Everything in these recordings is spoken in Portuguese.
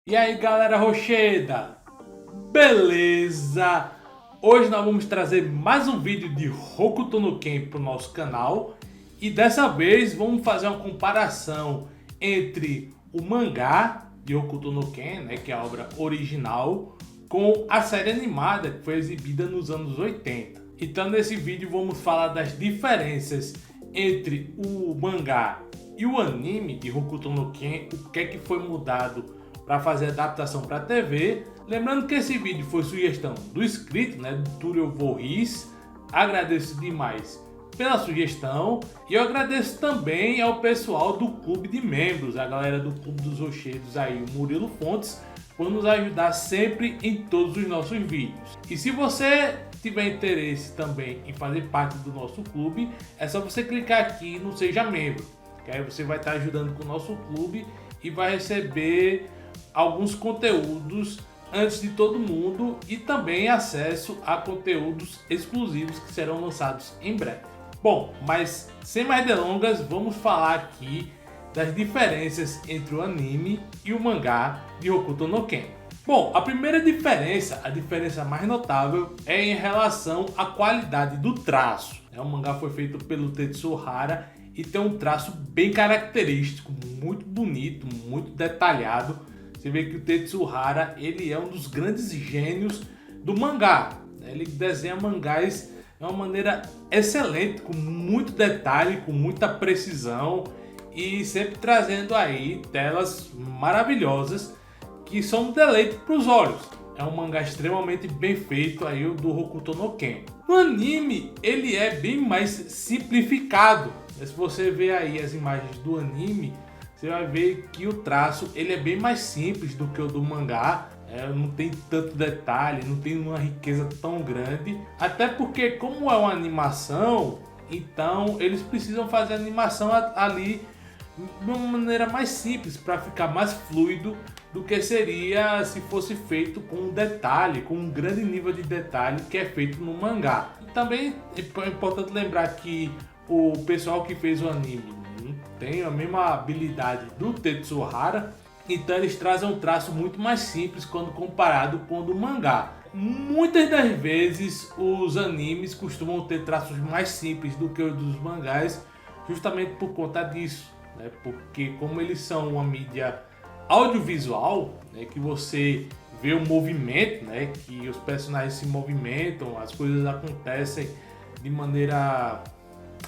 E aí galera rocheda, beleza? Hoje nós vamos trazer mais um vídeo de Hokuto no Ken para o nosso canal. E dessa vez vamos fazer uma comparação entre o mangá de Hokuto no Ken, né, que é a obra original, com a série animada que foi exibida nos anos 80. Então nesse vídeo vamos falar das diferenças entre o mangá e o anime de Hokuto no Ken, o que é que foi mudado para fazer adaptação para a TV. Lembrando que esse vídeo foi sugestão do inscrito, né, do Túlio Vorris. Agradeço demais pela sugestão e eu agradeço também ao pessoal do clube de membros, a galera do clube dos rochedos aí, o Murilo Fontes, por nos ajudar sempre em todos os nossos vídeos. E se você tiver interesse também em fazer parte do nosso clube, é só você clicar aqui no Seja Membro, que aí você vai estar ajudando com o nosso clube e vai receber alguns conteúdos antes de todo mundo e também acesso a conteúdos exclusivos que serão lançados em breve. Bom, mas sem mais delongas, vamos falar aqui das diferenças entre o anime e o mangá de Hokuto no Ken. Bom, a primeira diferença, a diferença mais notável, é em relação à qualidade do traço. O mangá foi feito pelo Tetsuo Hara e tem um traço bem característico, muito bonito, muito detalhado. Você vê que o Tetsuo Hara, ele é um dos grandes gênios do mangá. Ele desenha mangás de uma maneira excelente, com muito detalhe, com muita precisão e sempre trazendo aí telas maravilhosas que são um deleite para os olhos. É um mangá extremamente bem feito aí, o do Hokuto no Ken. No anime, ele é bem mais simplificado. Se você ver aí as imagens do anime, você vai ver que o traço ele é bem mais simples do que o do mangá. Não tem tanto detalhe, não tem uma riqueza tão grande. Até porque, como é uma animação, então eles precisam fazer a animação ali de uma maneira mais simples para ficar mais fluido do que seria se fosse feito com um detalhe, com um grande nível de detalhe que é feito no mangá. E também é importante lembrar que o pessoal que fez o anime tem a mesma habilidade do Tetsuo Hara, então eles trazem um traço muito mais simples quando comparado com o do mangá. Muitas das vezes os animes costumam ter traços mais simples do que os dos mangás, justamente por conta disso, né? Porque como eles são uma mídia audiovisual, né, que você vê o movimento, né, que os personagens se movimentam, as coisas acontecem de maneira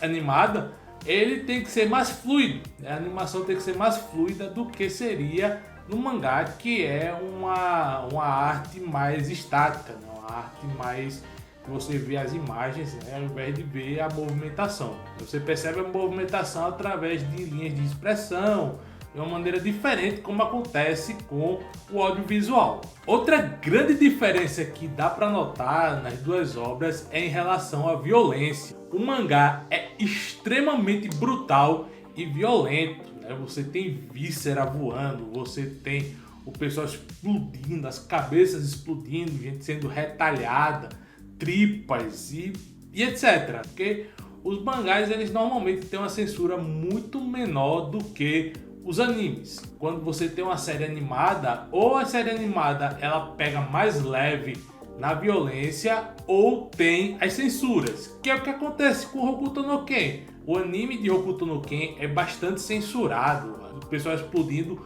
animada, ele tem que ser mais fluido, né? A animação tem que ser mais fluida do que seria no mangá, que é uma arte mais estática, né? Uma arte mais que você vê as imagens, né? Ao invés de ver a movimentação. Você percebe a movimentação através de linhas de expressão, de uma maneira diferente como acontece com o audiovisual. Outra grande diferença que dá para notar nas duas obras é em relação à violência. O mangá é extremamente brutal e violento, né? Você tem víscera voando, você tem o pessoal explodindo, as cabeças explodindo, gente sendo retalhada, tripas e etc. Porque os mangás eles normalmente têm uma censura muito menor do que os animes. Quando você tem uma série animada, ou a série animada ela pega mais leve na violência, ou tem as censuras, que é o que acontece com Hokuto no Ken. O anime de Hokuto no Ken é bastante censurado, o pessoal explodindo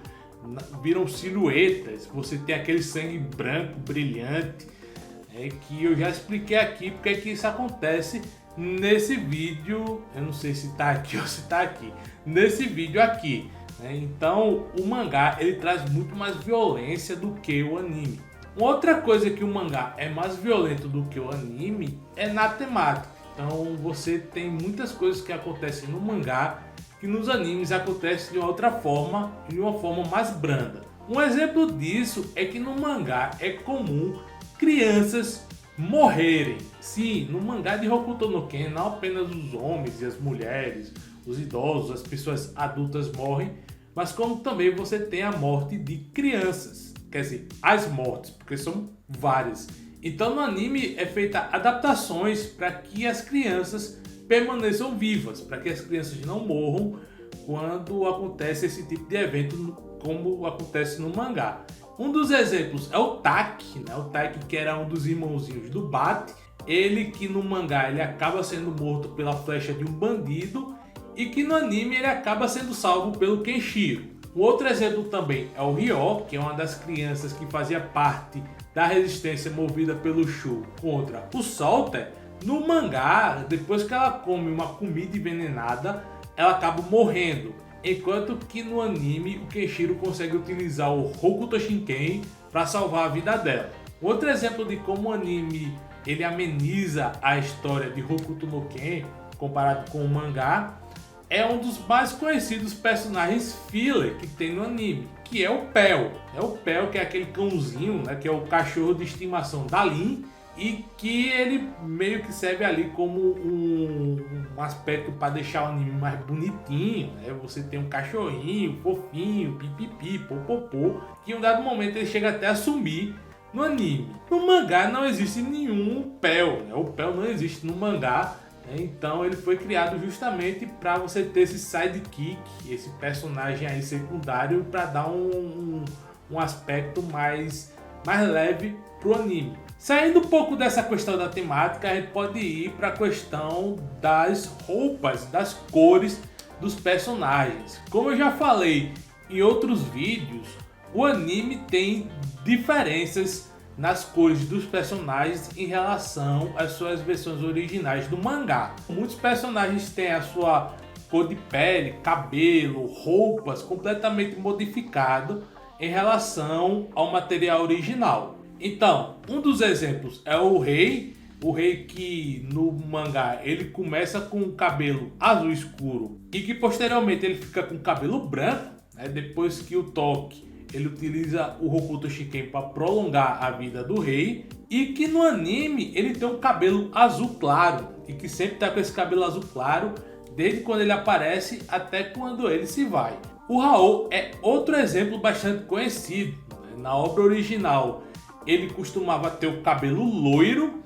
viram silhuetas, você tem aquele sangue branco brilhante, que eu já expliquei aqui porque é que isso acontece nesse vídeo. Eu não sei se tá aqui ou se tá aqui, nesse vídeo aqui. Então o mangá ele traz muito mais violência do que o anime. Uma outra coisa que o mangá é mais violento do que o anime é na temática. Então você tem muitas coisas que acontecem no mangá que nos animes acontecem de uma outra forma, de uma forma mais branda. Um exemplo disso é que no mangá é comum crianças morrerem. Sim, no mangá de Hokuto no Ken não apenas os homens e as mulheres, os idosos, as pessoas adultas morrem, mas como também você tem a morte de crianças, quer dizer, as mortes, porque são várias. Então no anime é feita adaptações para que as crianças permaneçam vivas, para que as crianças não morram quando acontece esse tipo de evento, como acontece no mangá. Um dos exemplos é o Taki, né? O Taki, que era um dos irmãozinhos do Bate. Ele que no mangá ele acaba sendo morto pela flecha de um bandido e que no anime ele acaba sendo salvo pelo Kenshiro. Um outro exemplo também é o Ryo, que é uma das crianças que fazia parte da resistência movida pelo Shu contra o Salter. No mangá, depois que ela come uma comida envenenada, ela acaba morrendo. Enquanto que no anime o Kenshiro consegue utilizar o Hokuto Shinken para salvar a vida dela. Outro exemplo de como o anime ele ameniza a história de Hokuto no Ken comparado com o mangá é um dos mais conhecidos personagens filler que tem no anime, que é o Pell. É o Pell, que é aquele cãozinho, né, que é o cachorro de estimação da Lin, e que ele meio que serve ali como um aspecto para deixar o anime mais bonitinho, né? Você tem um cachorrinho fofinho, pipipi, popopô, que em um dado momento ele chega até a sumir no anime. No mangá não existe nenhum Pell, né? O Pell não existe no mangá, né? Então ele foi criado justamente para você ter esse sidekick, esse personagem aí secundário, para dar um aspecto mais leve pro anime. Saindo um pouco dessa questão da temática, a gente pode ir para a questão das roupas, das cores dos personagens. Como eu já falei em outros vídeos, o anime tem diferenças nas cores dos personagens em relação às suas versões originais do mangá. Muitos personagens têm a sua cor de pele, cabelo, roupas completamente modificado em relação ao material original. Então, um dos exemplos é o rei que no mangá ele começa com o cabelo azul escuro e que posteriormente ele fica com o cabelo branco, né? Depois que o Toki ele utiliza o Hokuto Shinken para prolongar a vida do rei, e que no anime ele tem um cabelo azul claro e que sempre está com esse cabelo azul claro desde quando ele aparece até quando ele se vai. O Raoh é outro exemplo bastante conhecido, né? Na obra original ele costumava ter o cabelo loiro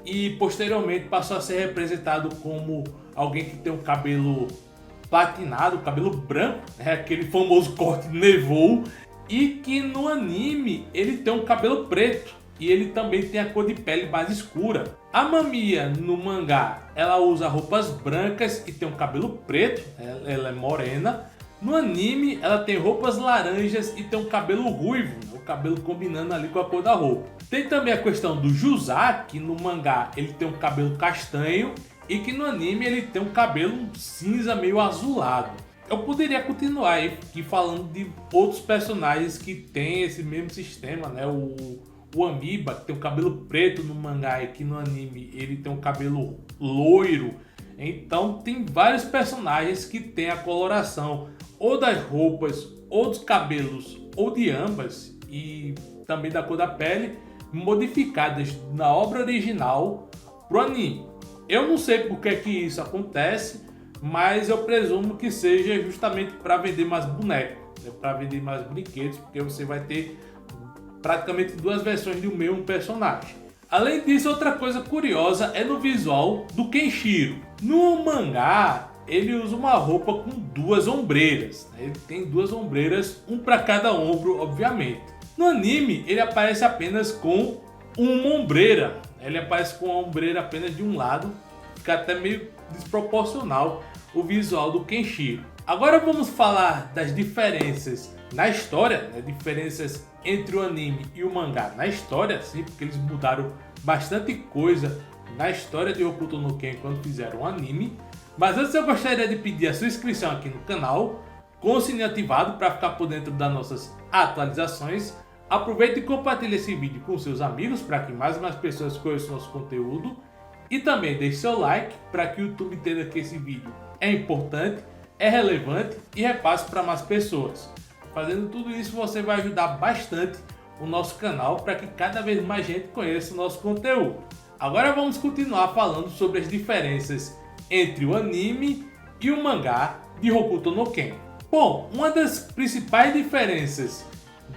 e posteriormente passou a ser representado como alguém que tem um cabelo platinado, cabelo branco, né? Aquele famoso corte nevou, e que no anime ele tem um cabelo preto e ele também tem a cor de pele mais escura. A Mamiya no mangá ela usa roupas brancas e tem um cabelo preto, ela é morena. No anime ela tem roupas laranjas e tem um cabelo ruivo, o cabelo combinando ali com a cor da roupa. Tem também a questão do Juzaki, que no mangá ele tem um cabelo castanho e que no anime ele tem um cabelo cinza meio azulado. Eu poderia continuar aqui falando de outros personagens que tem esse mesmo sistema, né? O Amiiba, que tem um cabelo preto no mangá e que no anime ele tem um cabelo loiro. Então tem vários personagens que tem a coloração ou das roupas, ou dos cabelos, ou de ambas, e também da cor da pele, modificadas na obra original pro anime. Eu não sei por que isso acontece, mas eu presumo que seja justamente para vender mais bonecos, né? Para vender mais brinquedos, porque você vai ter praticamente duas versões de um mesmo personagem. Além disso, outra coisa curiosa é no visual do Kenshiro. No mangá, ele usa uma roupa com duas ombreiras, né? Ele tem duas ombreiras, um para cada ombro, obviamente. No anime, ele aparece apenas com uma ombreira. Ele aparece com a ombreira apenas de um lado, fica até meio desproporcional o visual do Kenshiro. Agora vamos falar das diferenças na história, né? Diferenças entre o anime e o mangá na história, sim, porque eles mudaram bastante coisa na história de Hokuto no Ken quando fizeram o anime. Mas antes eu gostaria de pedir a sua inscrição aqui no canal, com o sininho ativado para ficar por dentro das nossas atualizações. Aproveite e compartilhe esse vídeo com seus amigos para que mais e mais pessoas conheçam nosso conteúdo. E também deixe seu like para que o YouTube entenda que esse vídeo é importante, é relevante e repasse para mais pessoas. Fazendo tudo isso você vai ajudar bastante o nosso canal para que cada vez mais gente conheça o nosso conteúdo. Agora vamos continuar falando sobre as diferenças entre o anime e o mangá de Hokuto no Ken. Bom, uma das principais diferenças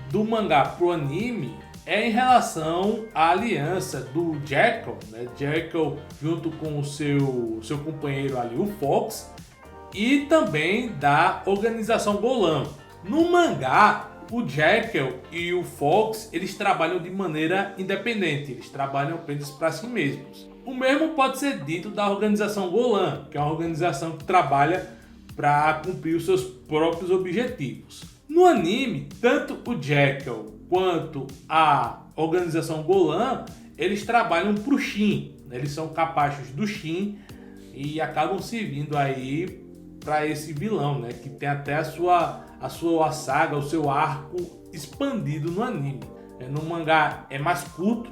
do mangá pro anime é em relação à aliança do Jekyll, né? Jekyll junto com o seu companheiro ali, o Fox, e também da organização Golan. No mangá, o Jekyll e o Fox, eles trabalham de maneira independente, eles trabalham apenas para si mesmos. O mesmo pode ser dito da organização Golan, que é uma organização que trabalha para cumprir os seus próprios objetivos. No anime, tanto o Jekyll quanto a organização Golan, eles trabalham para o Shin, eles são capachos do Shin e acabam servindo aí para esse vilão, né, que tem até a sua saga, o seu arco expandido no anime. No mangá é mais curto,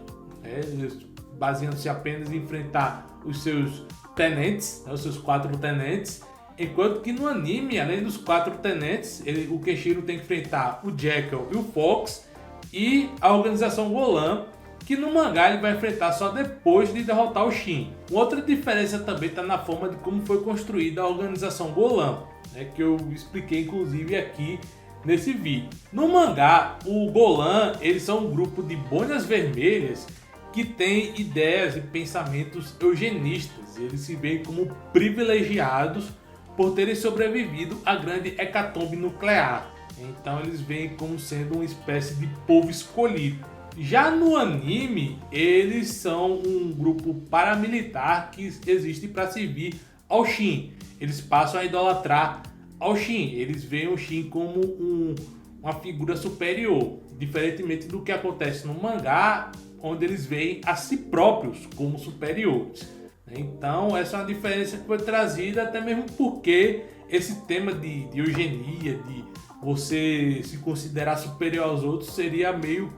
baseando-se apenas em enfrentar os seus tenentes, os seus 4 tenentes, enquanto que no anime, além dos 4 tenentes, o Kenshiro tem que enfrentar o Jekyll e o Fox e a organização Golan, que no mangá ele vai enfrentar só depois de derrotar o Shin. Outra diferença também está na forma de como foi construída a organização Golan, que eu expliquei inclusive aqui nesse vídeo. No mangá, o Golan, eles são um grupo de boinas vermelhas que tem ideias e pensamentos eugenistas. Eles se veem como privilegiados por terem sobrevivido à grande hecatombe nuclear. Então eles veem como sendo uma espécie de povo escolhido. Já no anime, eles são um grupo paramilitar que existe para servir ao Shin. Eles passam a idolatrar ao Shin. Eles veem o Shin como uma figura superior, diferentemente do que acontece no mangá, onde eles veem a si próprios como superiores. Então essa é uma diferença que foi trazida, até mesmo porque esse tema de eugenia, de você se considerar superior aos outros, seria meio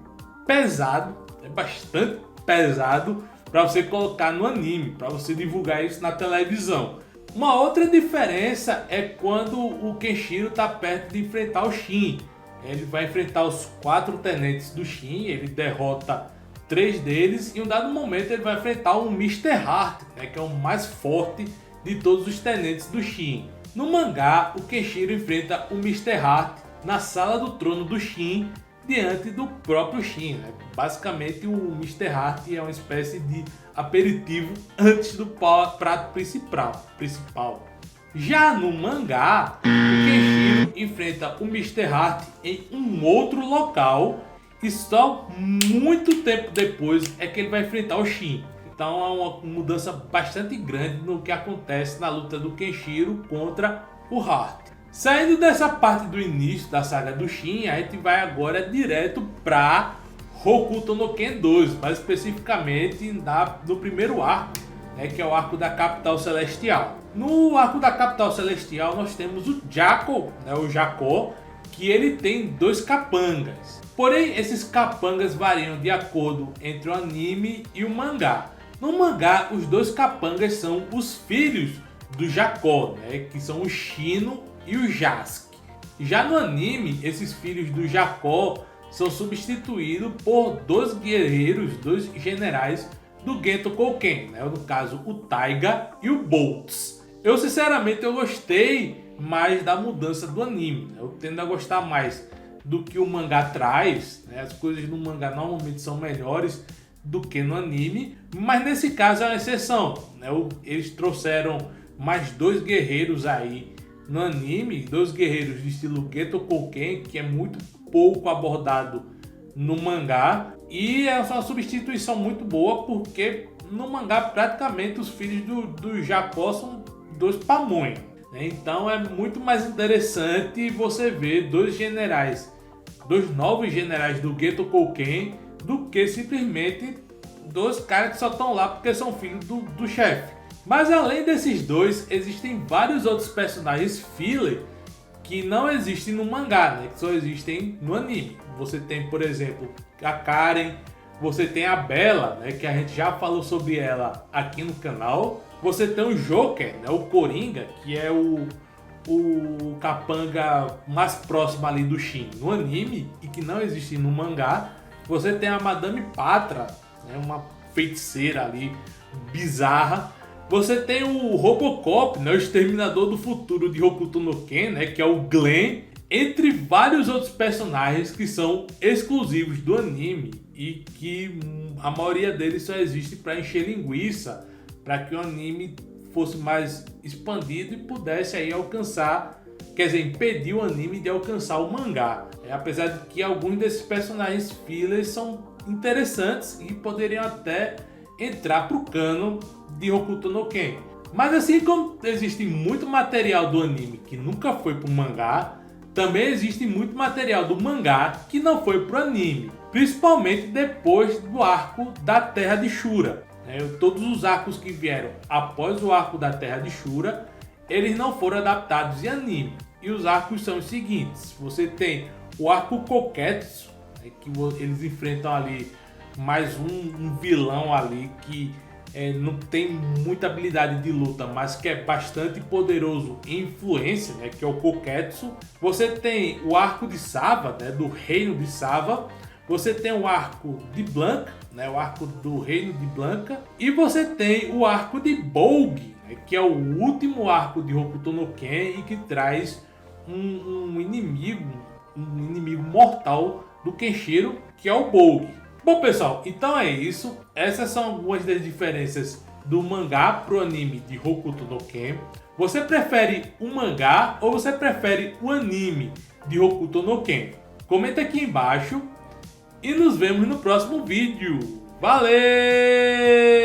pesado, bastante pesado para você colocar no anime, para você divulgar isso na televisão. Uma outra diferença é quando o Kenshiro está perto de enfrentar o Shin. Ele vai enfrentar os 4 tenentes do Shin, ele derrota 3 deles e em um dado momento ele vai enfrentar o Mr. Heart, que é o mais forte de todos os tenentes do Shin. No mangá, o Kenshiro enfrenta o Mr. Heart na sala do trono do Shin, diante do próprio Shin. Basicamente, o Mr. Heart é uma espécie de aperitivo antes do prato principal. Já no mangá, o Kenshiro enfrenta o Mr. Heart em um outro local e só muito tempo depois é que ele vai enfrentar o Shin. Então é uma mudança bastante grande no que acontece na luta do Kenshiro contra o Heart. Saindo dessa parte do início da saga do Shin, a gente vai agora direto para Hokuto no Ken 2, mais especificamente no primeiro arco, que é o arco da Capital Celestial. No arco da Capital Celestial nós temos o Jaco, o Jacó, que ele tem 2 capangas. Porém, esses capangas variam de acordo entre o anime e o mangá. No mangá, os 2 capangas são os filhos do Jacó, que são o Shino e o Jasque. Já no anime, esses filhos do Jacó são substituídos por 2 guerreiros, 2 generais do Gento Kouken, no caso o Taiga e o Boltz. Eu sinceramente gostei mais da mudança do anime, eu tendo a gostar mais do que o mangá traz, as coisas no mangá normalmente são melhores do que no anime, mas nesse caso é uma exceção, eles trouxeram mais 2 guerreiros aí no anime, 2 guerreiros de estilo Gento Kouken, que é muito pouco abordado no mangá, e é uma substituição muito boa, porque no mangá praticamente os filhos do Jacó são 2 pamonhas, então é muito mais interessante você ver 2 novos generais do Gento Kouken do que simplesmente 2 caras que só estão lá porque são filhos do chefe. Mas além desses 2, existem vários outros personagens filler que não existem no mangá, que só existem no anime. Você tem, por exemplo, a Karen, você tem a Bella, que a gente já falou sobre ela aqui no canal. Você tem o Joker, o Coringa, que é o capanga mais próximo ali do Shin no anime e que não existe no mangá. Você tem a Madame Patra, uma feiticeira ali bizarra. Você tem o Robocop, o Exterminador do Futuro de Hokuto no Ken, que é o Glenn, entre vários outros personagens que são exclusivos do anime e que a maioria deles só existe para encher linguiça, para que o anime fosse mais expandido e pudesse aí alcançar quer dizer, impedir o anime de alcançar o mangá. Apesar de que alguns desses personagens fillers são interessantes e poderiam até entrar pro canon de Hokuto no Ken. Mas assim como existe muito material do anime que nunca foi pro mangá, também existe muito material do mangá que não foi pro anime, principalmente depois do arco da Terra de Shura. Todos os arcos que vieram após o arco da Terra de Shura, eles não foram adaptados em anime. E os arcos são os seguintes: você tem o arco Koketsu, que eles enfrentam ali mais um vilão ali que não tem muita habilidade de luta, mas que é bastante poderoso em influência, que é o Koketsu. Você tem o arco de Sava, do reino de Sava. Você tem o arco de Blanca, o arco do reino de Blanca. E você tem o arco de Bolg, que é o último arco de Hokuto no Ken e que traz um inimigo mortal do Kenshiro, que é o Bolg. Bom, pessoal, então é isso. Essas são algumas das diferenças do mangá pro anime de Hokuto no Ken. Você prefere o mangá ou você prefere o anime de Hokuto no Ken? Comenta aqui embaixo e nos vemos no próximo vídeo. Valeu!